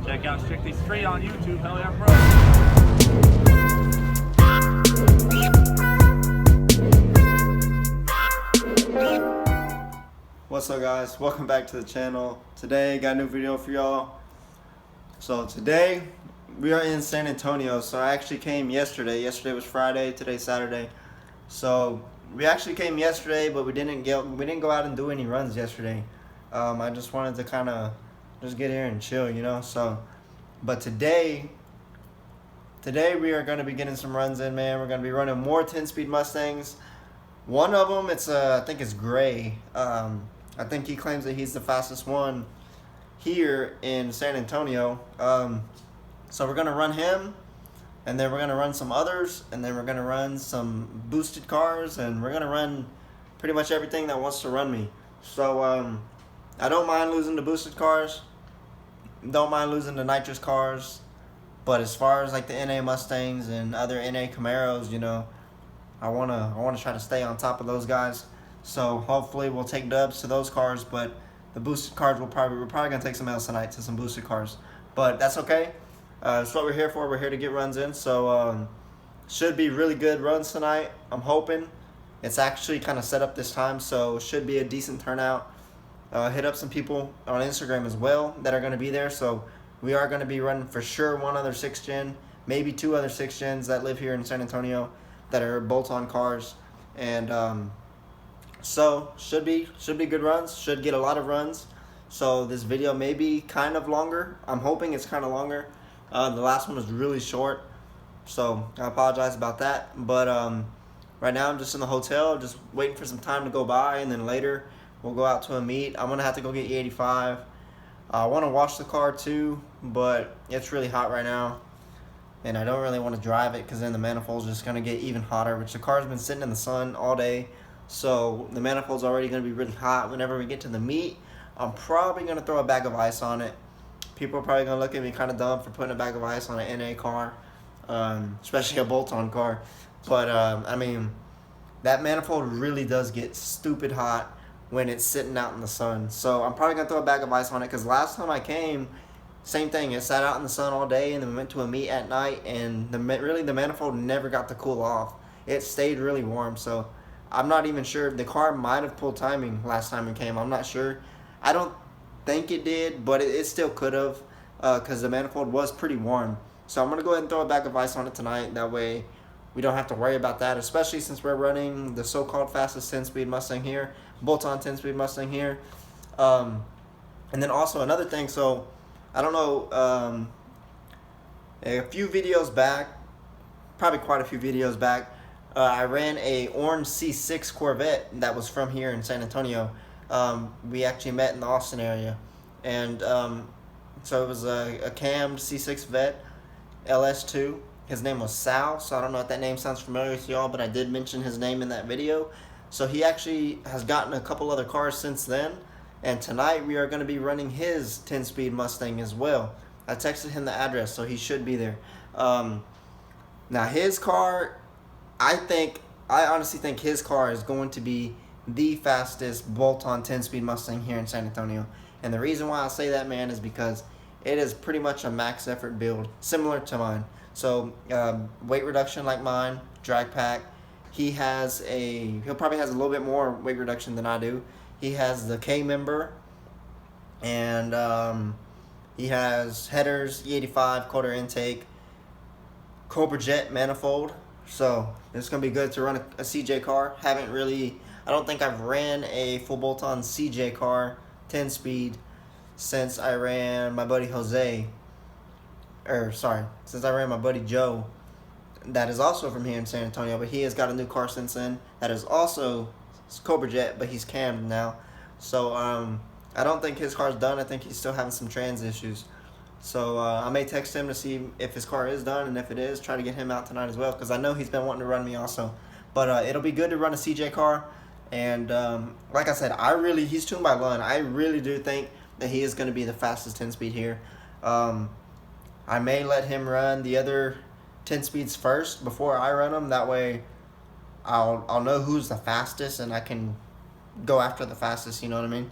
Check out Strictly Street on YouTube. Hell yeah, bro. What's up, guys? Welcome back to the channel. Today got a new video for y'all. So today we are in San Antonio. So I actually came yesterday. Yesterday was Friday, today's Saturday. So we actually came yesterday, but we didn't go out and do any runs yesterday. I just wanted to kind of just get here and chill, you know. So but today we are going to be getting some runs in, man. We're going to be running more 10-speed Mustangs. One of them, I think it's gray. I think he claims that he's the fastest one here in San Antonio. So we're going to run him, and then we're going to run some others, and then we're going to run some boosted cars, and we're going to run pretty much everything that wants to run me. So I don't mind losing the boosted cars. Don't mind losing the nitrous cars. But as far as like the NA Mustangs and other NA Camaros, you know, I wanna try to stay on top of those guys. So hopefully we'll take dubs to those cars, but the boosted cars we're probably gonna take some L's tonight to some boosted cars. But that's okay. That's what we're here for. We're here to get runs in. So should be really good runs tonight. I'm hoping. It's actually kind of set up this time, so should be a decent turnout. Hit up some people on Instagram as well that are going to be there. So we are going to be running for sure one other 6th gen, maybe 2 other 6th gens that live here in San Antonio that are bolt-on cars. And so should be good runs. Should get a lot of runs. So this video may be kind of longer. I'm hoping it's kind of longer. The last one was really short, so I apologize about that. But right now I'm just in the hotel, just waiting for some time to go by, and then later we'll go out to a meet. I'm going to have to go get E85. I want to wash the car too, but it's really hot right now. And I don't really want to drive it because then the manifold's just going to get even hotter, which the car's been sitting in the sun all day. So the manifold's already going to be really hot. Whenever we get to the meet, I'm probably going to throw a bag of ice on it. People are probably going to look at me kind of dumb for putting a bag of ice on an NA car, especially a bolt-on car. But, I mean, that manifold really does get stupid hot when it's sitting out in the sun. So I'm probably going to throw a bag of ice on it, because last time I came, same thing. It sat out in the sun all day, and then we went to a meet at night, and the manifold never got to cool off. It stayed really warm. So I'm not even sure. The car might have pulled timing last time we came. I'm not sure. I don't think it did, but it still could have, because the manifold was pretty warm. So I'm going to go ahead and throw a bag of ice on it tonight. That way we don't have to worry about that, especially since we're running the so-called fastest 10-speed Mustang here, bolt-on 10-speed Mustang here. And then also another thing, so I don't know, a few videos back, probably quite a few videos back, I ran a orange C6 Corvette that was from here in San Antonio. We actually met in the Austin area, and so it was a cammed C6 Vet LS2. His name was Sal, so I don't know if that name sounds familiar to y'all, but I did mention his name in that video. So he actually has gotten a couple other cars since then, and tonight we are going to be running his 10-speed Mustang as well. I texted him the address, so he should be there. Now his car, I honestly think his car is going to be the fastest bolt-on 10-speed Mustang here in San Antonio. And the reason why I say that, man, is because it is pretty much a max effort build, similar to mine. So weight reduction like mine, drag pack. He'll probably has a little bit more weight reduction than I do. He has the K member, and he has headers, E85, quarter intake, Cobra Jet manifold. So it's gonna be good to run a CJ car. I don't think I've ran a full bolt-on CJ car 10-speed since I ran my buddy since I ran my buddy Joe, that is also from here in San Antonio, but he has got a new car since then that is also Cobra Jet, but he's cammed now. So I don't think his car's done. I think he's still having some trans issues. So I may text him to see if his car is done, and if it is, try to get him out tonight as well, because I know he's been wanting to run me also. But it'll be good to run a CJ car. And like I said, he's tuned by Lund. I really do think that he is going to be the fastest 10-speed here. I may let him run the other 10 speeds first before I run them. That way I'll know who's the fastest, and I can go after the fastest, you know what I mean?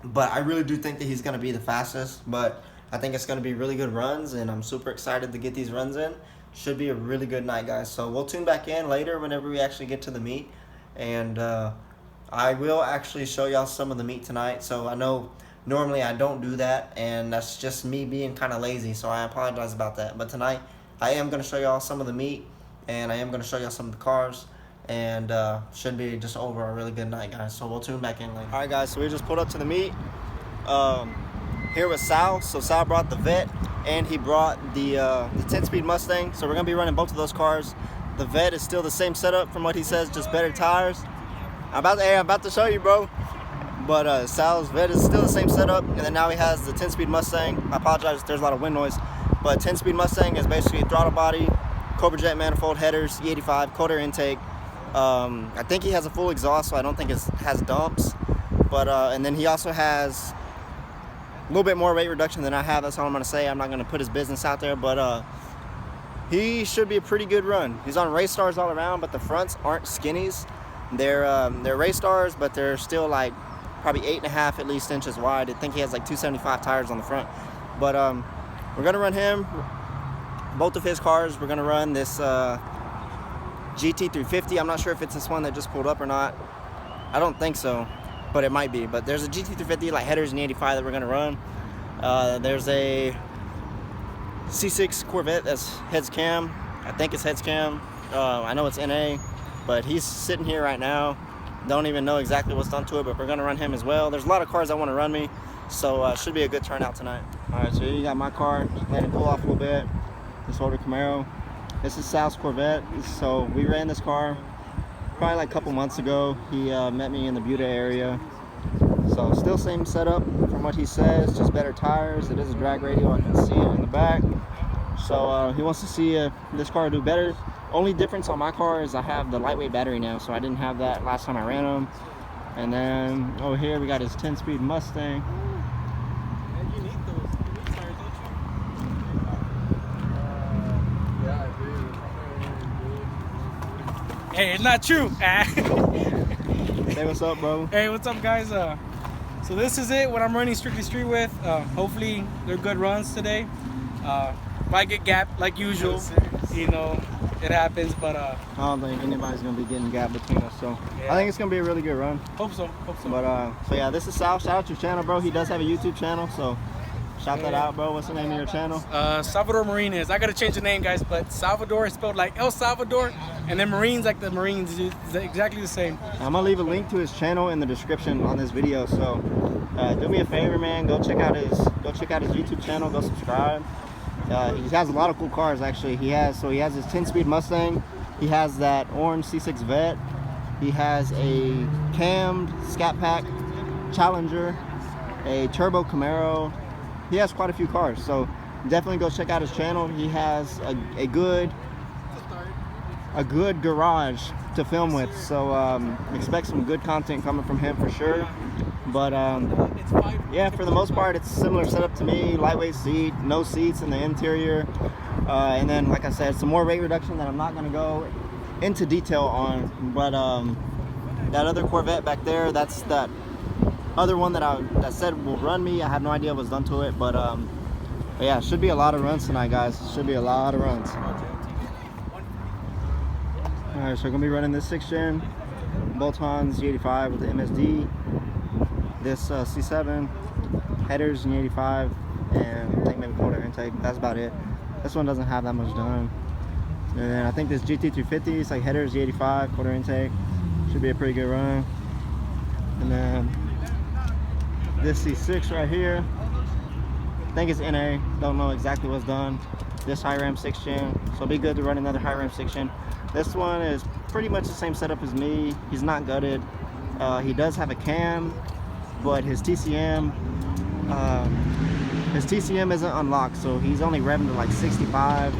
But I really do think that he's going to be the fastest. But I think it's going to be really good runs, and I'm super excited to get these runs in. Should be a really good night, guys. So we'll tune back in later whenever we actually get to the meet, and I will actually show y'all some of the meet tonight. So I know normally I don't do that, and that's just me being kind of lazy, so I apologize about that. But tonight I am going to show y'all some of the meet, and I am going to show y'all some of the cars, and should be just over a really good night, guys. So we'll tune back in later. All right, guys, so we just pulled up to the meet. Here with Sal. So Sal brought the Vet, and he brought the 10-speed Mustang. So we're going to be running both of those cars. The Vet is still the same setup from what he says, just better tires. I'm about to show you, bro. But Sal's Vet is still the same setup, and then now he has the 10-speed Mustang. I apologize if there's a lot of wind noise, but 10-speed Mustang is basically throttle body, Cobra Jet manifold, headers, E85, cold air intake. I think he has a full exhaust, so I don't think it has dumps. But and then he also has a little bit more weight reduction than I have. That's all I'm going to say. I'm not going to put his business out there, but he should be a pretty good run. He's on race stars all around, but the fronts aren't skinnies. They're race stars, but they're still like probably 8.5 at least inches wide. I think he has like 275 tires on the front. But we're going to run him, both of his cars. We're going to run this GT350. I'm not sure if it's this one that just pulled up or not. I don't think so, but it might be. But there's a GT350, like headers and E85 that we're going to run. There's a C6 Corvette that's heads cam. I think it's heads cam. I know it's NA, but he's sitting here right now. Don't even know exactly what's done to it, but we're going to run him as well. There's a lot of cars that want to run me, so should be a good turnout tonight. All right, so you got my car. Let it pull off a little bit. This older Camaro. This is Sal's Corvette. So we ran this car probably like a couple months ago. He met me in the Buda area. So still same setup from what he says, just better tires. It is a drag radio, I can see it in the back. So he wants to see if this car do better. Only difference on my car is I have the lightweight battery now, so I didn't have that last time I ran him. And then over here we got his 10-speed Mustang. You need those. You need tires, don't you? Yeah, I do. Hey, it's not true. Say what's up, bro. Hey, what's up, guys? So this is it. What I'm running Strictly Street with. Hopefully they're good runs today. Might get gapped like usual. You know, it happens, but I don't think anybody's gonna be getting gapped between us. So yeah. I think it's gonna be a really good run. Hope so. Hope so. But so yeah, this is Sal. Shout out to your channel, bro. He does have a YouTube channel, so shout that out, bro. What's the name of your channel? Salvador Marines. I gotta change the name, guys, but Salvador is spelled like El Salvador, and then Marines like the Marines. It's exactly the same. I'm gonna leave a link to his channel in the description on this video. So do me a favor, man. Go check out his YouTube channel. Go subscribe. He has a lot of cool cars, actually. He has his 10-speed Mustang. He has that orange C6 Vet. He has a cammed Scat Pack Challenger, a turbo Camaro. He has quite a few cars, so definitely go check out his channel. He has a good garage to film with, so expect some good content coming from him for sure. But yeah, for the most part, it's a similar setup to me. Lightweight seat, no seats in the interior, and then, like I said, some more weight reduction that I'm not going to go into detail on. But that other Corvette back there, that's that other one that said will run me. I have no idea what's done to it, but yeah, should be a lot of runs tonight, guys. Should be a lot of runs. All right, so we're gonna be running this 6th gen bolt-ons G85 with the MSD. This C7 headers in 85, and I think maybe cold air intake. That's about it. This one doesn't have that much done. And then I think this GT350 is like headers E85, cold air intake. Should be a pretty good run. And then this C6 right here, I think it's NA. Don't know exactly what's done. This high ram 6th gen, so it'll be good to run another high ram 6th gen. This one is pretty much the same setup as me. He's not gutted. He does have a cam, but his TCM isn't unlocked, so he's only revving to like 65.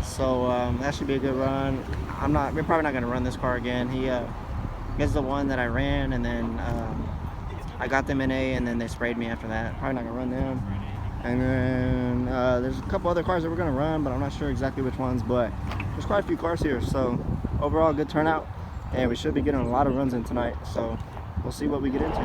So that should be a good run. We're probably not gonna run this car again. He is the one that I ran, and then I got them in A, and then they sprayed me after that. Probably not gonna run them. And then there's a couple other cars that we're gonna run, but I'm not sure exactly which ones. But there's quite a few cars here, so overall good turnout, and we should be getting a lot of runs in tonight. So we'll see what we get into.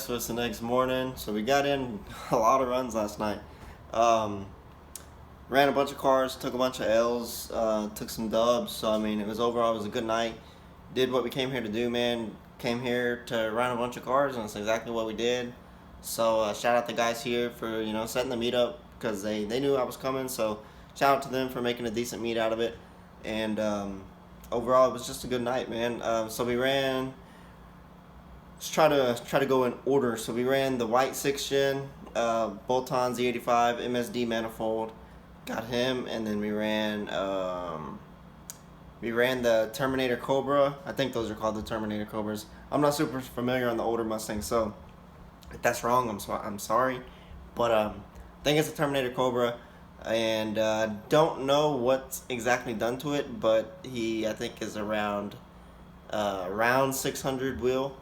so it's the next morning. So we got in a lot of runs last night. Ran a bunch of cars, took a bunch of L's, took some dubs. So I mean, it was a good night. Did what we came here to do, man. Came here to run a bunch of cars, and it's exactly what we did. So shout out the guys here for setting the meet up, because they knew I was coming. So shout out to them for making a decent meet out of it. And overall, it was just a good night, man. So we ran. Let's try to go in order. So we ran the white 6th gen, bolt-on Z85 MSD manifold, got him, and then we ran the Terminator Cobra. I think those are called the Terminator Cobras. I'm not super familiar on the older Mustangs, so if that's wrong, I'm sorry, but I think it's a Terminator Cobra, and don't know what's exactly done to it, but I think is around 600 wheel,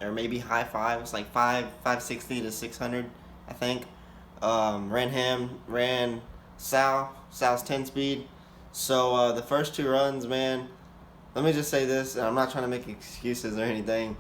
or maybe high fives, like 560 to 600, I think. Ran Sal's 10-speed. So the first 2 runs, man, let me just say this, and I'm not trying to make excuses or anything,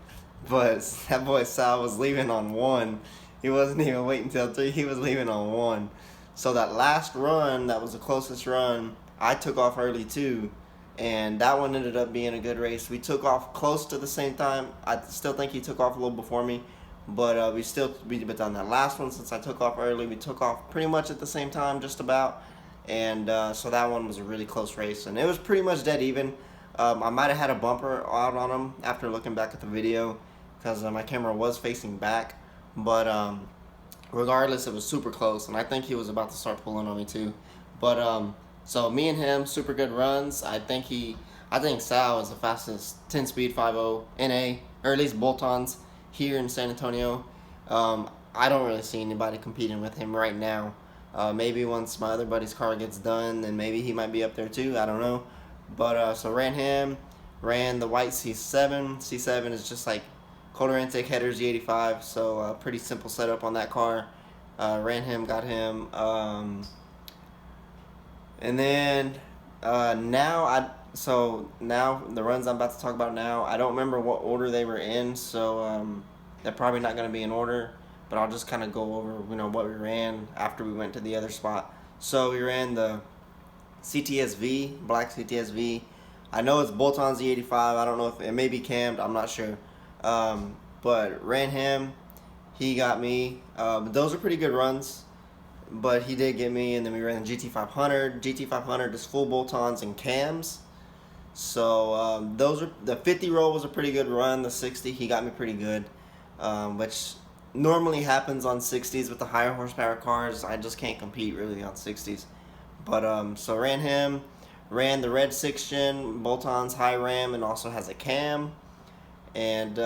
but that boy Sal was leaving on 1. He wasn't even waiting till 3. He was leaving on 1. So that last run, that was the closest run, I took off early too. And that one ended up being a good race. We took off close to the same time. I still think he took off a little before me, but but on that last one, since I took off early, we took off pretty much at the same time, just about. And so that one was a really close race, and it was pretty much dead even. I might have had a bumper out on him after looking back at the video, because my camera was facing back. But regardless, it was super close, and I think he was about to start pulling on me too. But so me and him, super good runs. I think Sal is the fastest 10-speed 5.0 NA, or at least bolt-ons here in San Antonio. I don't really see anybody competing with him right now. Maybe once my other buddy's car gets done, then maybe he might be up there too. I don't know. But so ran him, ran the white C7. C7 is just like quarter intake header Z85, so pretty simple setup on that car. Ran him, got him. And then now the runs I'm about to talk about now, I don't remember what order they were in, so they're probably not going to be in order, but I'll just kind of go over what we ran after we went to the other spot. So we ran the CTSV, black CTSV. I know it's bolt-on Z85. I don't know if it may be cammed, I'm not sure, but ran him, he got me. Those are pretty good runs, but he did get me. And then we ran the GT500. GT500 is full bolt-ons and cams. So the 50 roll was a pretty good run. The 60, he got me pretty good, which normally happens on 60s with the higher horsepower cars. I just can't compete really on 60s. But so ran him, ran the red 6th gen, bolt-ons, high ram, and also has a cam. And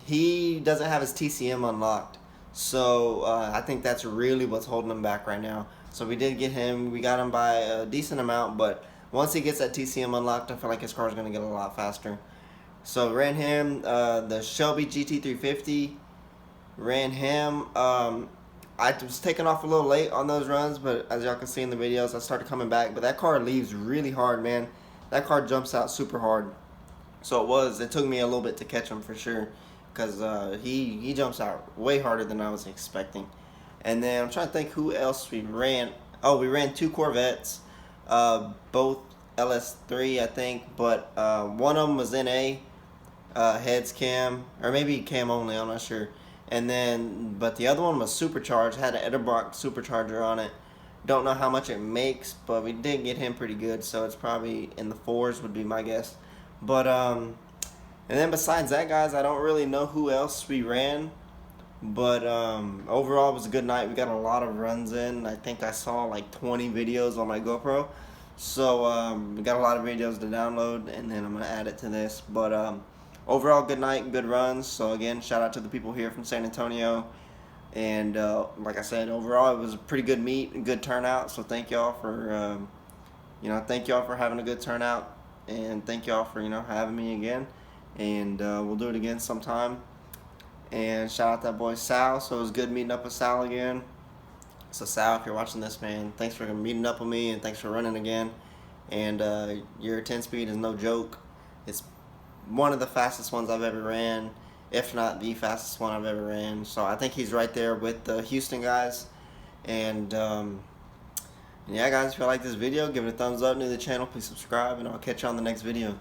he doesn't have his TCM unlocked. So I think that's really what's holding him back right now. So we did get him. We got him by a decent amount, but once he gets that TCM unlocked, I feel like his car is going to get a lot faster. So ran him, the Shelby GT350. Ran him. I was taking off a little late on those runs, but as y'all can see in the videos, I started coming back. But that car leaves really hard, man. That car jumps out super hard. So it took me a little bit to catch him for sure, because he jumps out way harder than I was expecting. And then I'm trying to think who else we ran. Oh, we ran 2 Corvettes, both LS3, I think, but one of them was NA, heads cam, or maybe cam only, I'm not sure. And then, but the other one was supercharged, had an Edelbrock supercharger on it. Don't know how much it makes, but we did get him pretty good, so it's probably in the 4s would be my guess. But and then besides that, guys, I don't really know who else we ran. But overall, it was a good night. We got a lot of runs in. I think I saw like 20 videos on my GoPro. So we got a lot of videos to download, and then I'm going to add it to this. But overall, good night, good runs. So again, shout out to the people here from San Antonio. And like I said, overall, it was a pretty good meet, and good turnout. So thank y'all for, thank y'all for having a good turnout. And thank y'all for, having me again. And we'll do it again sometime. And shout out that boy Sal. So it was good meeting up with Sal again. So Sal, if you're watching this, man, thanks for meeting up with me, and thanks for running again. And your 10 speed is no joke. It's one of the fastest ones I've ever ran. if not the fastest one I've ever ran. So I think he's right there with the Houston guys. And yeah, guys, if you like this video, give it a thumbs up. New to the channel, please subscribe, and I'll catch you on the next video.